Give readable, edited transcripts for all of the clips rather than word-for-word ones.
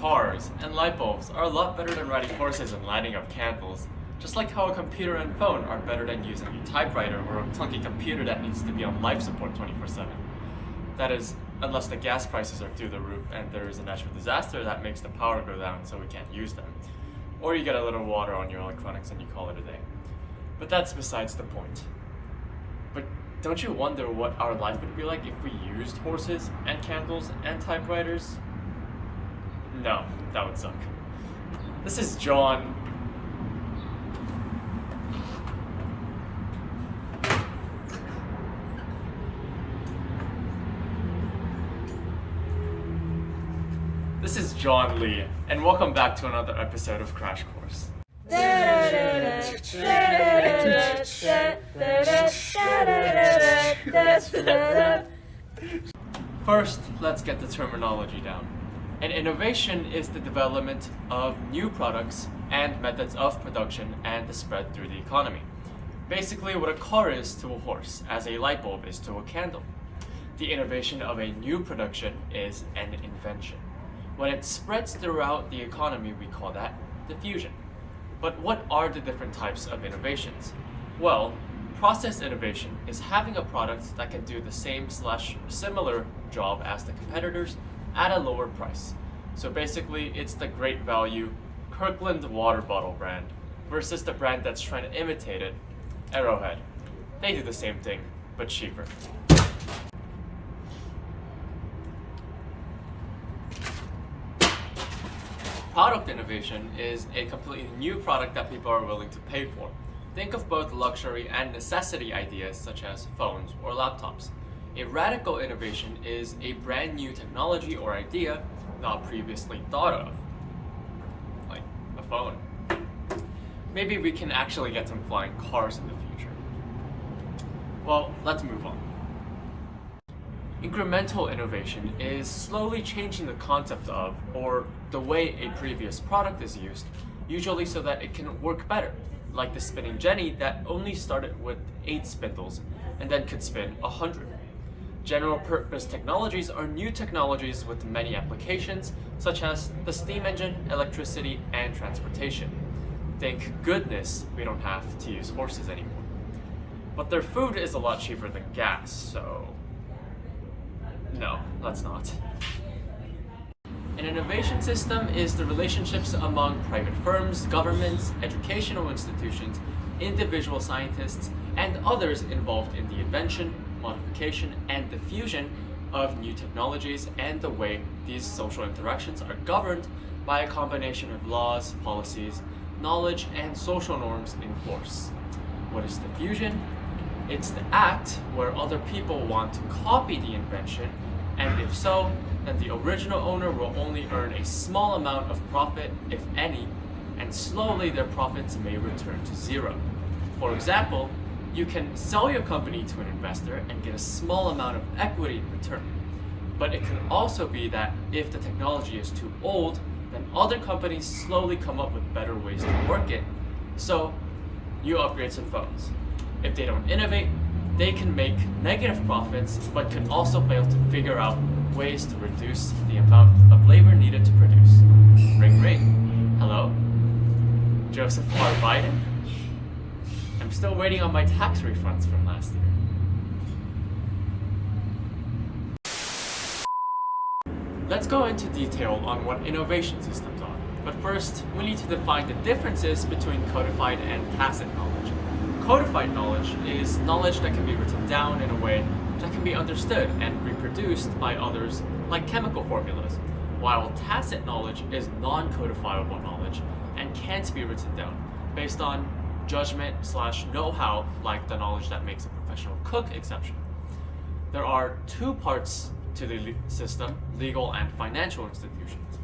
cars and light bulbs are a lot better than riding horses and lighting up candles. Just like how a computer and phone are better than using a typewriter or a clunky computer that needs to be on life support 24/7. That is, unless the gas prices are through the roof and there is a natural disaster that makes the power go down so we can't use them. Or you get a little water on your electronics and you call it a day. But that's besides the point. But don't you wonder what our life would be like if we used horses and candles and typewriters? No, that would suck. This is John. This is John Lee, and welcome back to another episode of Crash Course. First, let's get the terminology down. An innovation is the development of new products and methods of production and the spread through the economy. Basically, what a car is to a horse, as a light bulb is to a candle. The innovation of a new production is an invention. When it spreads throughout the economy, we call that diffusion. But what are the different types of innovations? Well, process innovation is having a product that can do the same/similar job as the competitors at a lower price. So basically, it's the great value Kirkland water bottle brand versus the brand that's trying to imitate it, Arrowhead. They do the same thing, but cheaper. Product innovation is a completely new product that people are willing to pay for. Think of both luxury and necessity ideas such as phones or laptops. A radical innovation is a brand new technology or idea not previously thought of, like a phone. Maybe we can actually get some flying cars in the future. Well, let's move on. Incremental innovation is slowly changing the concept of, or the way a previous product is used, usually so that it can work better, like the spinning jenny that only started with 8 spindles and then could spin 100. General purpose technologies are new technologies with many applications, such as the steam engine, electricity, and transportation. Thank goodness we don't have to use horses anymore. But their food is a lot cheaper than gas, so no, let's not. An innovation system is the relationships among private firms, governments, educational institutions, individual scientists, and others involved in the invention, modification, and diffusion of new technologies, and the way these social interactions are governed by a combination of laws, policies, knowledge, and social norms in force. What is diffusion? It's the act where other people want to copy the invention, and if so, then the original owner will only earn a small amount of profit, if any, and slowly their profits may return to zero. For example, you can sell your company to an investor and get a small amount of equity in return. But it could also be that if the technology is too old, then other companies slowly come up with better ways to work it. So you upgrade some phones. If they don't innovate, they can make negative profits, but can also fail to figure out ways to reduce the amount of labor needed to produce. Ring ring. Hello? Joseph R. Biden? I'm still waiting on my tax refunds from last year. Let's go into detail on what innovation systems are. But first, we need to define the differences between codified and tacit knowledge. Codified knowledge is knowledge that can be written down in a way that can be understood and reproduced by others, like chemical formulas, while tacit knowledge is non-codifiable knowledge and can't be written down, based on judgment/know-how, like the knowledge that makes a professional cook exceptional. There are 2 parts to the system: legal and financial institutions.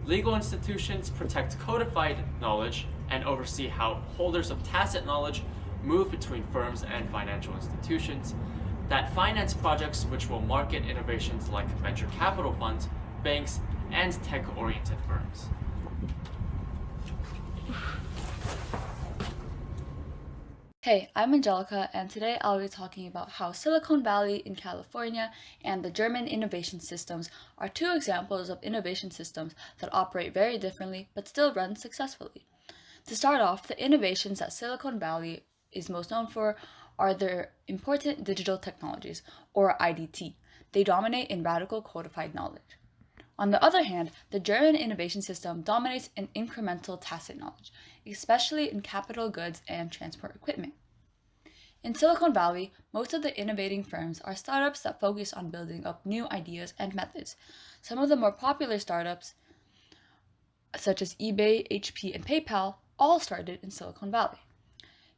Legal institutions protect codified knowledge and oversee how holders of tacit knowledge move between firms and financial institutions that finance projects which will market innovations like venture capital funds, banks, and tech-oriented firms. Hey, I'm Angelica, and today I'll be talking about how Silicon Valley in California and the German innovation systems are two examples of innovation systems that operate very differently but still run successfully. To start off, the innovations that Silicon Valley is most known for are their important digital technologies, or IDT. They dominate in radical codified knowledge. On the other hand, the German innovation system dominates in incremental tacit knowledge, especially in capital goods and transport equipment. In Silicon Valley, most of the innovating firms are startups that focus on building up new ideas and methods. Some of the more popular startups, such as eBay, HP, and PayPal, all started in Silicon Valley.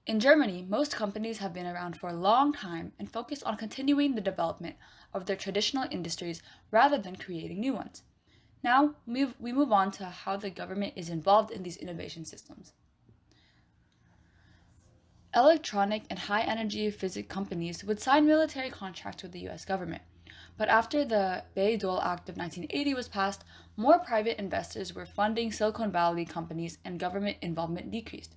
In Germany, most companies have been around for a long time and focus on continuing the development of their traditional industries rather than creating new ones. Now, we move on to how the government is involved in these innovation systems. Electronic and high energy physics companies would sign military contracts with the US government. But after the Bayh-Dole Act of 1980 was passed, more private investors were funding Silicon Valley companies and government involvement decreased.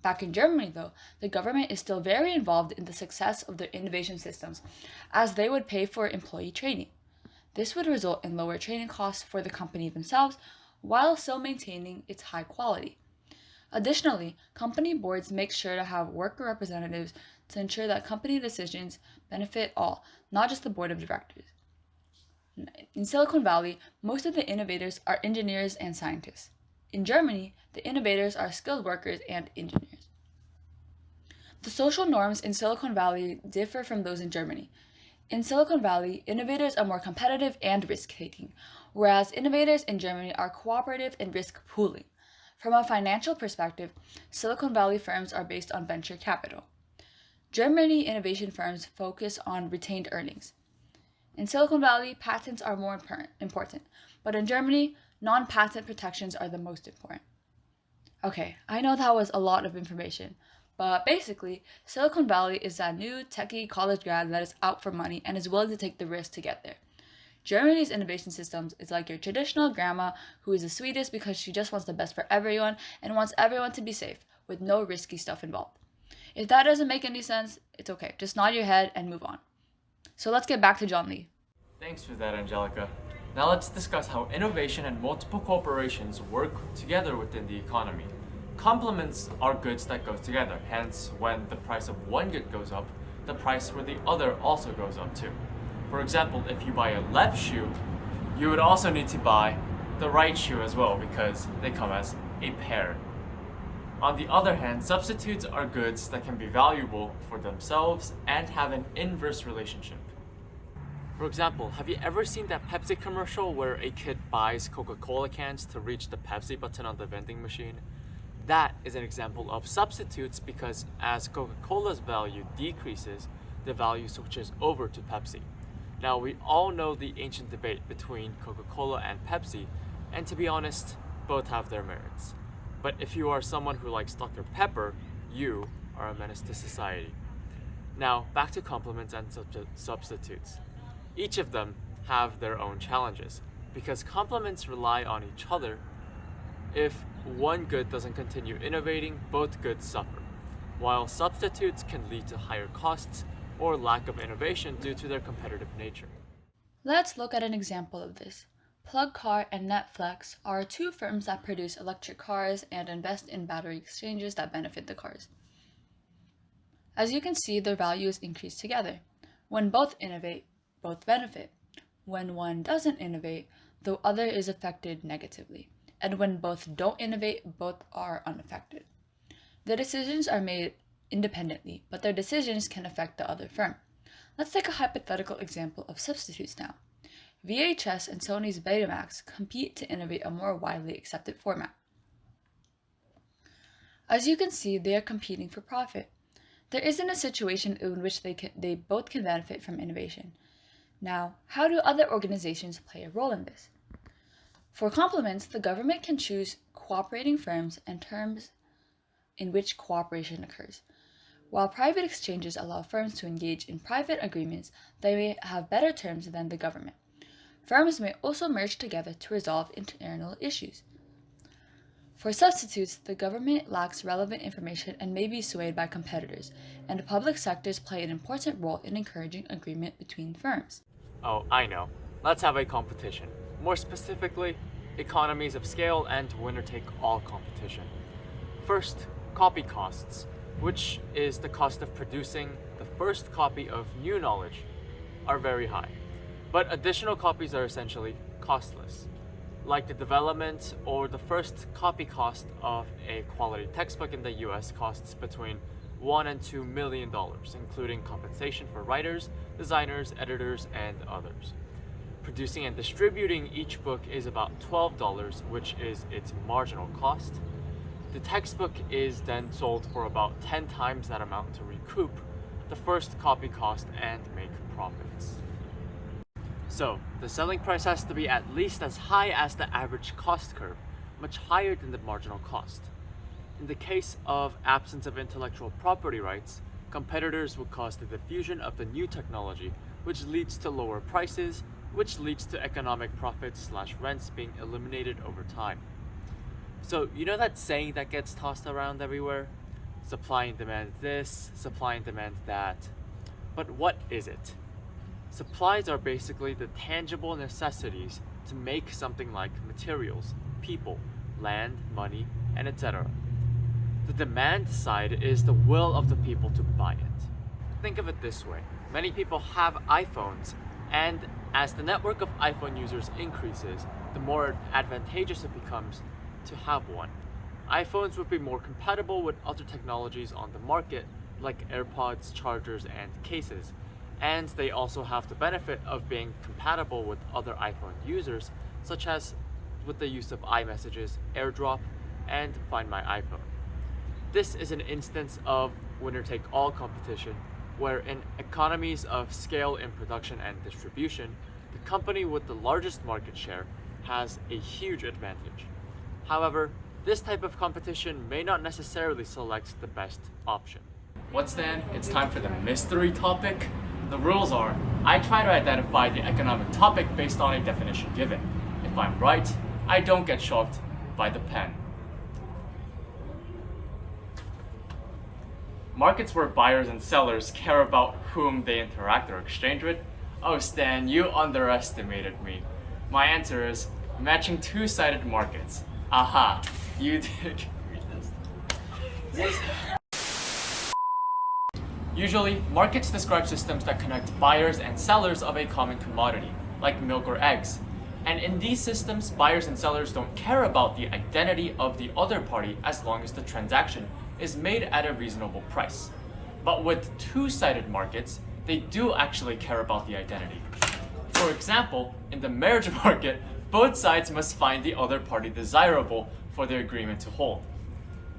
Back in Germany, though, the government is still very involved in the success of their innovation systems, as they would pay for employee training. This would result in lower training costs for the company themselves while still maintaining its high quality. Additionally, company boards make sure to have worker representatives to ensure that company decisions benefit all, not just the board of directors. In Silicon Valley, most of the innovators are engineers and scientists. In Germany, the innovators are skilled workers and engineers. The social norms in Silicon Valley differ from those in Germany. In Silicon Valley, innovators are more competitive and risk taking, whereas innovators in Germany are cooperative and risk pooling. From a financial perspective, Silicon Valley firms are based on venture capital. Germany innovation firms focus on retained earnings. In Silicon Valley, patents are more important, but in Germany, non patent protections are the most important. Okay, I know that was a lot of information, but basically, Silicon Valley is that new techie college grad that is out for money and is willing to take the risk to get there. Germany's innovation systems is like your traditional grandma who is the sweetest because she just wants the best for everyone and wants everyone to be safe, with no risky stuff involved. If that doesn't make any sense, it's okay. Just nod your head and move on. So let's get back to John Lee. Thanks for that, Angelica. Now let's discuss how innovation and multiple corporations work together within the economy. Complements are goods that go together, hence, when the price of one good goes up, the price for the other also goes up too. For example, if you buy a left shoe, you would also need to buy the right shoe as well because they come as a pair. On the other hand, substitutes are goods that can be valuable for themselves and have an inverse relationship. For example, have you ever seen that Pepsi commercial where a kid buys Coca-Cola cans to reach the Pepsi button on the vending machine? That is an example of substitutes because as Coca-Cola's value decreases, the value switches over to Pepsi. Now, we all know the ancient debate between Coca-Cola and Pepsi, and to be honest, both have their merits. But if you are someone who likes Dr. Pepper, you are a menace to society. Now, back to complements and substitutes. Each of them have their own challenges because complements rely on each other. If one good doesn't continue innovating, both goods suffer, while substitutes can lead to higher costs or lack of innovation due to their competitive nature. Let's look at an example of this. Plug Car and Netflix are two firms that produce electric cars and invest in battery exchanges that benefit the cars. As you can see, their values increase together. When both innovate, both benefit. When one doesn't innovate, the other is affected negatively. And when both don't innovate, both are unaffected. The decisions are made independently, but their decisions can affect the other firm. Let's take a hypothetical example of substitutes now. VHS and Sony's Betamax compete to innovate a more widely accepted format. As you can see, they are competing for profit. There isn't a situation in which they both can benefit from innovation. Now, how do other organizations play a role in this? For complements, the government can choose cooperating firms and terms in which cooperation occurs. While private exchanges allow firms to engage in private agreements, they may have better terms than the government. Firms may also merge together to resolve internal issues. For substitutes, the government lacks relevant information and may be swayed by competitors, and public sectors play an important role in encouraging agreement between firms. Oh, I know. Let's have a competition. More specifically, economies of scale and winner-take-all competition. First, copy costs, which is the cost of producing the first copy of new knowledge, are very high. But additional copies are essentially costless, like the development or the first copy cost of a quality textbook in the US costs between $1 and $2 million, including compensation for writers, designers, editors, and others. Producing and distributing each book is about $12, which is its marginal cost. The textbook is then sold for about 10 times that amount to recoup the first copy cost and make profits. So, the selling price has to be at least as high as the average cost curve, much higher than the marginal cost. In the case of absence of intellectual property rights, competitors would cause the diffusion of the new technology, which leads to lower prices, which leads to economic profits/rents being eliminated over time. So, you know that saying that gets tossed around everywhere? Supply and demand this, supply and demand that. But what is it? Supplies are basically the tangible necessities to make something like materials, people, land, money, and etc. The demand side is the will of the people to buy it. Think of it this way. Many people have iPhones, and as the network of iPhone users increases, the more advantageous it becomes to have one. iPhones would be more compatible with other technologies on the market, like AirPods, chargers, and cases. And they also have the benefit of being compatible with other iPhone users, such as with the use of iMessages, AirDrop, and Find My iPhone. This is an instance of winner-take-all competition, where in economies of scale in production and distribution, the company with the largest market share has a huge advantage. However, this type of competition may not necessarily select the best option. Once then, it's time for the mystery topic. The rules are, I try to identify the economic topic based on a definition given. If I'm right, I don't get shocked by the pen. Markets where buyers and sellers care about whom they interact or exchange with? Oh Stan, you underestimated me. My answer is matching two-sided markets. Aha, you did read this. Usually, markets describe systems that connect buyers and sellers of a common commodity, like milk or eggs. And in these systems, buyers and sellers don't care about the identity of the other party as long as the transaction is made at a reasonable price. But with two-sided markets, they do actually care about the identity. For example, in the marriage market, both sides must find the other party desirable for the agreement to hold.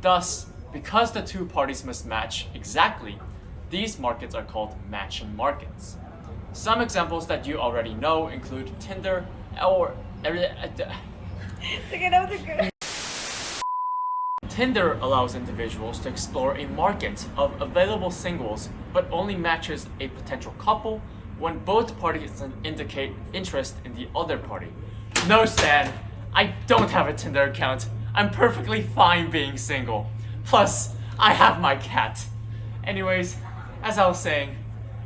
Thus, because the two parties must match exactly, these markets are called matching markets. Some examples that you already know include Tinder or Tinder allows individuals to explore a market of available singles, but only matches a potential couple when both parties indicate interest in the other party. No, Stan, I don't have a Tinder account. I'm perfectly fine being single. Plus, I have my cat. Anyways, as I was saying,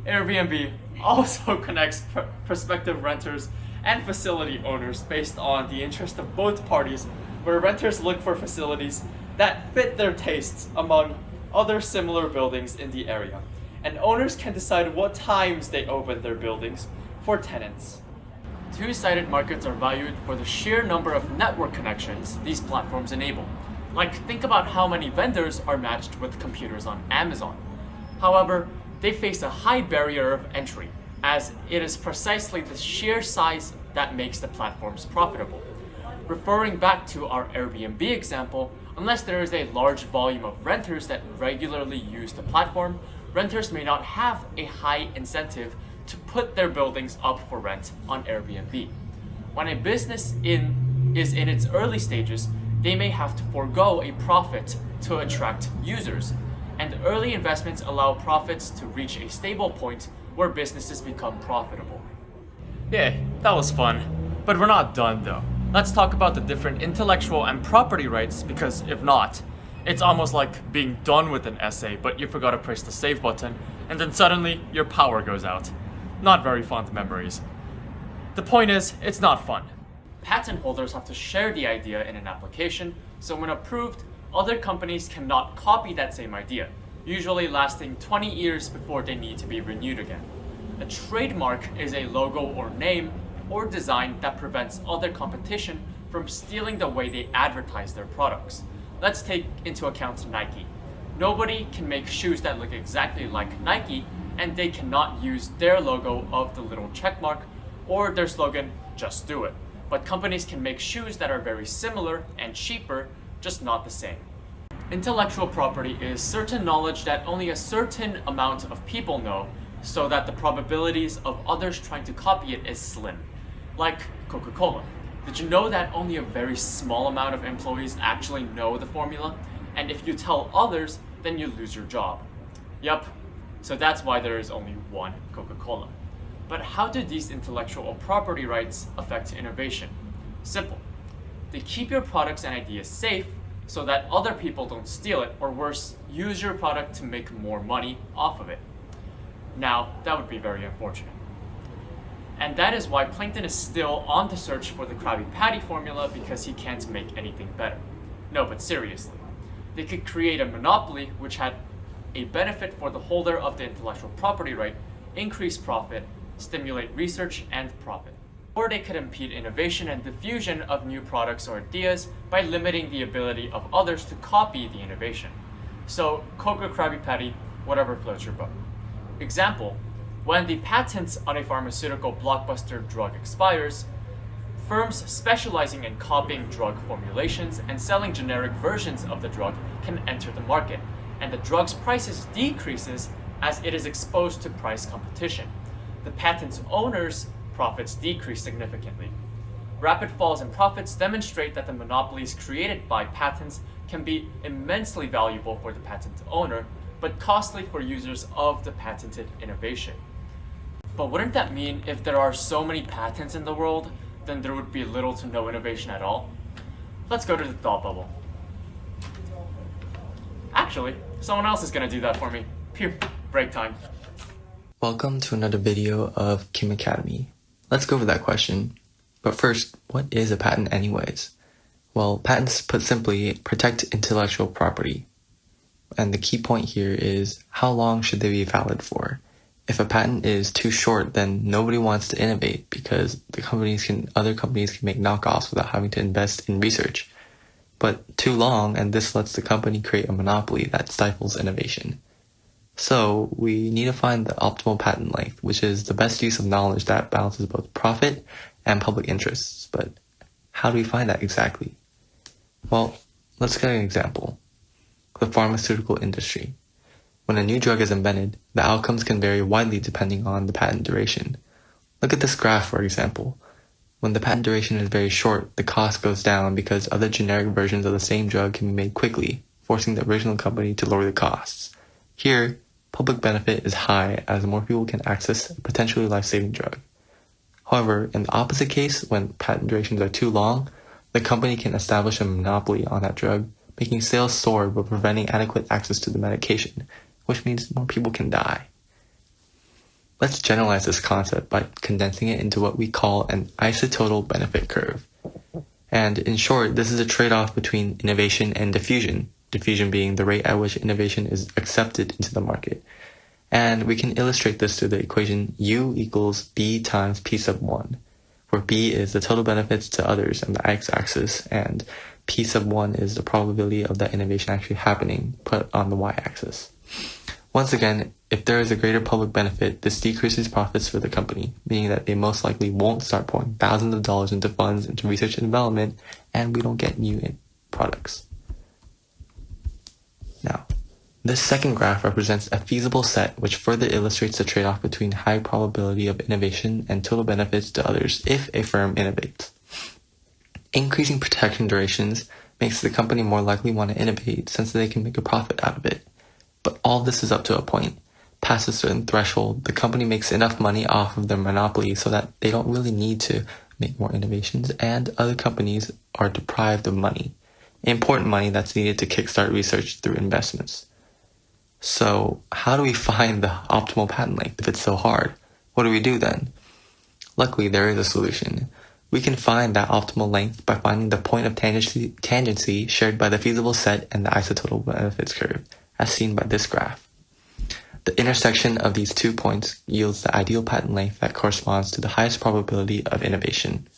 Airbnb also connects prospective renters and facility owners based on the interest of both parties, where renters look for facilities that fit their tastes among other similar buildings in the area, and owners can decide what times they open their buildings for tenants. Two-sided markets are valued for the sheer number of network connections these platforms enable. Like, think about how many vendors are matched with computers on Amazon. However, they face a high barrier of entry, as it is precisely the sheer size that makes the platforms profitable. Referring back to our Airbnb example, unless there is a large volume of renters that regularly use the platform, renters may not have a high incentive to put their buildings up for rent on Airbnb. When a business is in its early stages, they may have to forego a profit to attract users, and early investments allow profits to reach a stable point where businesses become profitable. Yeah, that was fun. But we're not done though. let's talk about the different intellectual and property rights, because if not, it's almost like being done with an essay, but you forgot to press the save button, and then suddenly your power goes out. Not very fond memories. The point is, it's not fun. Patent holders have to share the idea in an application, so when approved, other companies cannot copy that same idea, usually lasting 20 years before they need to be renewed again. A trademark is a logo or name or design that prevents other competition from stealing the way they advertise their products. Let's take into account Nike. Nobody can make shoes that look exactly like Nike, and they cannot use their logo of the little check mark or their slogan, "Just do it." But companies can make shoes that are very similar and cheaper, just not the same. Intellectual property is certain knowledge that only a certain amount of people know, so that the probabilities of others trying to copy it is slim. Like Coca-Cola. Did you know that only a very small amount of employees actually know the formula? And if you tell others, then you lose your job. Yup, so that's why there is only one Coca-Cola. But how do these intellectual property rights affect innovation? Simple. They keep your products and ideas safe so that other people don't steal it, or worse, use your product to make more money off of it. Now, that would be very unfortunate. And that is why Plankton is still on the search for the Krabby Patty formula, because he can't make anything better. No, but seriously. They could create a monopoly which had a benefit for the holder of the intellectual property right, increase profit, stimulate research and profit. Or they could impede innovation and diffusion of new products or ideas by limiting the ability of others to copy the innovation. So, Coca Krabby Patty, whatever floats your boat. Example, when the patent on a pharmaceutical blockbuster drug expires, firms specializing in copying drug formulations and selling generic versions of the drug can enter the market, and the drug's prices decreases as it is exposed to price competition. The patent's owner's profits decrease significantly. Rapid falls in profits demonstrate that the monopolies created by patents can be immensely valuable for the patent owner, but costly for users of the patented innovation. But wouldn't that mean if there are so many patents in the world, then there would be little to no innovation at all? Let's go to the thought bubble. Actually, someone else is gonna do that for me. Phew, break time. Welcome to another video of Kim Academy. Let's go over that question. But first, what is a patent anyways? Well, patents, put simply, protect intellectual property. And the key point here is, how long should they be valid for? If a patent is too short, then nobody wants to innovate because other companies can make knockoffs without having to invest in research. But too long, and this lets the company create a monopoly that stifles innovation. So we need to find the optimal patent length, which is the best use of knowledge that balances both profit and public interests. But how do we find that exactly? Well, let's get an example. The pharmaceutical industry. When a new drug is invented, the outcomes can vary widely depending on the patent duration. Look at this graph, for example. When the patent duration is very short, the cost goes down because other generic versions of the same drug can be made quickly, forcing the original company to lower the costs. Here, public benefit is high as more people can access a potentially life-saving drug. However, in the opposite case, when patent durations are too long, the company can establish a monopoly on that drug, making sales soar but preventing adequate access to the medication, which means more people can die. Let's generalize this concept by condensing it into what we call an isototal benefit curve. And in short, this is a trade-off between innovation and diffusion, diffusion being the rate at which innovation is accepted into the market. And we can illustrate this through the equation U equals B times P sub 1, where B is the total benefits to others on the x-axis, and P sub 1 is the probability of that innovation actually happening, put on the y-axis. Once again, if there is a greater public benefit, this decreases profits for the company, meaning that they most likely won't start pouring thousands of dollars into funds into research and development, and we don't get new products. Now, this second graph represents a feasible set which further illustrates the trade-off between high probability of innovation and total benefits to others if a firm innovates. Increasing protection durations makes the company more likely want to innovate since they can make a profit out of it. But all this is up to a point. Past a certain threshold, the company makes enough money off of their monopoly so that they don't really need to make more innovations, and other companies are deprived of money, important money that's needed to kickstart research through investments. So how do we find the optimal patent length if it's so hard? What do we do then? Luckily, there is a solution. We can find that optimal length by finding the point of tangency shared by the feasible set and the isototal benefits curve, as seen by this graph. The intersection of these 2 points yields the ideal patent length that corresponds to the highest probability of innovation.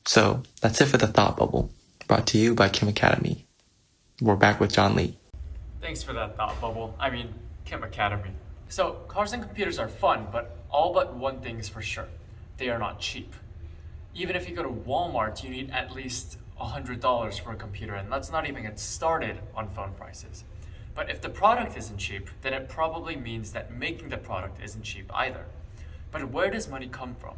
So, that's it for the Thought Bubble, brought to you by Kim Academy. We're back with John Lee. Thanks for that thought bubble. Kim Academy. So, cars and computers are fun, but all but one thing is for sure. They are not cheap. Even if you go to Walmart, you need at least $100 for a computer, and let's not even get started on phone prices. But if the product isn't cheap, then it probably means that making the product isn't cheap either. But where does money come from?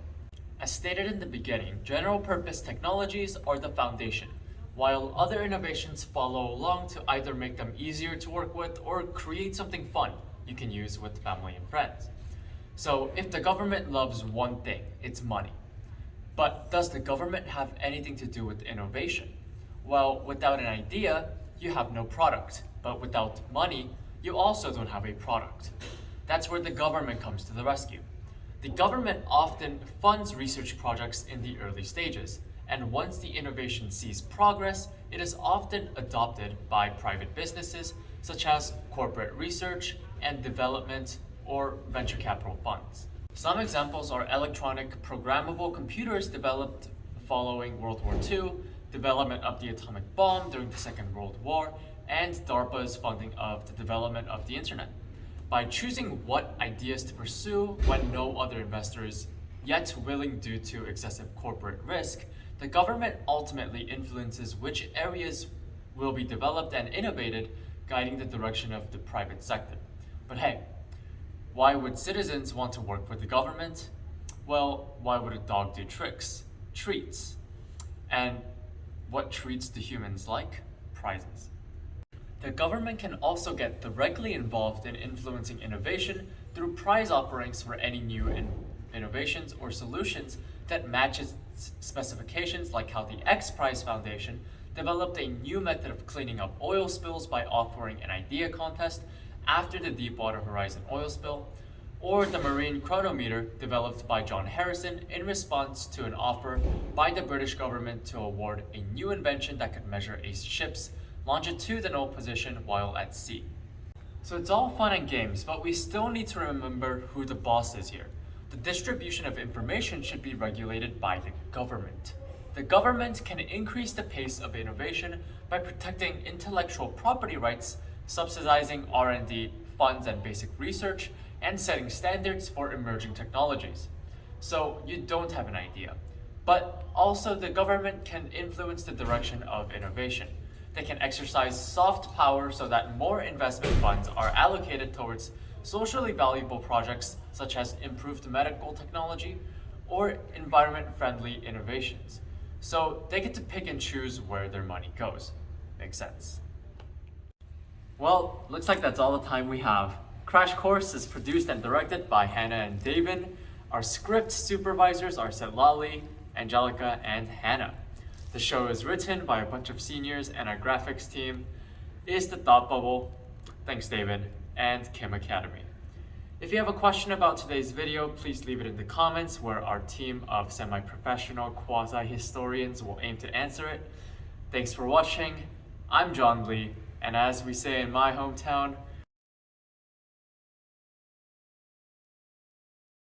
As stated in the beginning, general purpose technologies are the foundation, while other innovations follow along to either make them easier to work with or create something fun you can use with family and friends. So if the government loves one thing, it's money. But does the government have anything to do with innovation? Well, without an idea, you have no product. But without money, you also don't have a product. That's where the government comes to the rescue. The government often funds research projects in the early stages, and once the innovation sees progress, it is often adopted by private businesses such as corporate research and development or venture capital funds. Some examples are electronic programmable computers developed following World War II, development of the atomic bomb during the Second World War, and DARPA's funding of the development of the internet. By choosing what ideas to pursue when no other investor is yet willing due to excessive corporate risk, the government ultimately influences which areas will be developed and innovated, guiding the direction of the private sector. But hey, why would citizens want to work with the government? Well, why would a dog do tricks? Treats. And what treats do humans like? Prizes. The government can also get directly involved in influencing innovation through prize offerings for any new innovations or solutions that match its specifications, like how the X Prize Foundation developed a new method of cleaning up oil spills by offering an idea contest after the Deepwater Horizon oil spill, or the Marine Chronometer developed by John Harrison in response to an offer by the British government to award a new invention that could measure a ship's longitudinal position while at sea. So it's all fun and games, but we still need to remember who the boss is here. The distribution of information should be regulated by the government. The government can increase the pace of innovation by protecting intellectual property rights, subsidizing R&D funds and basic research, and setting standards for emerging technologies. So you don't have an idea. But also the government can influence the direction of innovation. They can exercise soft power so that more investment funds are allocated towards socially valuable projects such as improved medical technology or environment-friendly innovations. So they get to pick and choose where their money goes. Makes sense. Well, looks like that's all the time we have. Crash Course is produced and directed by Hannah and David. Our script supervisors are Setlali, Angelica, and Hannah. The show is written by a bunch of seniors, and our graphics team is The Thought Bubble, thanks David, and Kim Academy. If you have a question about today's video, please leave it in the comments where our team of semi-professional quasi-historians will aim to answer it. Thanks for watching. I'm John Lee, and as we say in my hometown,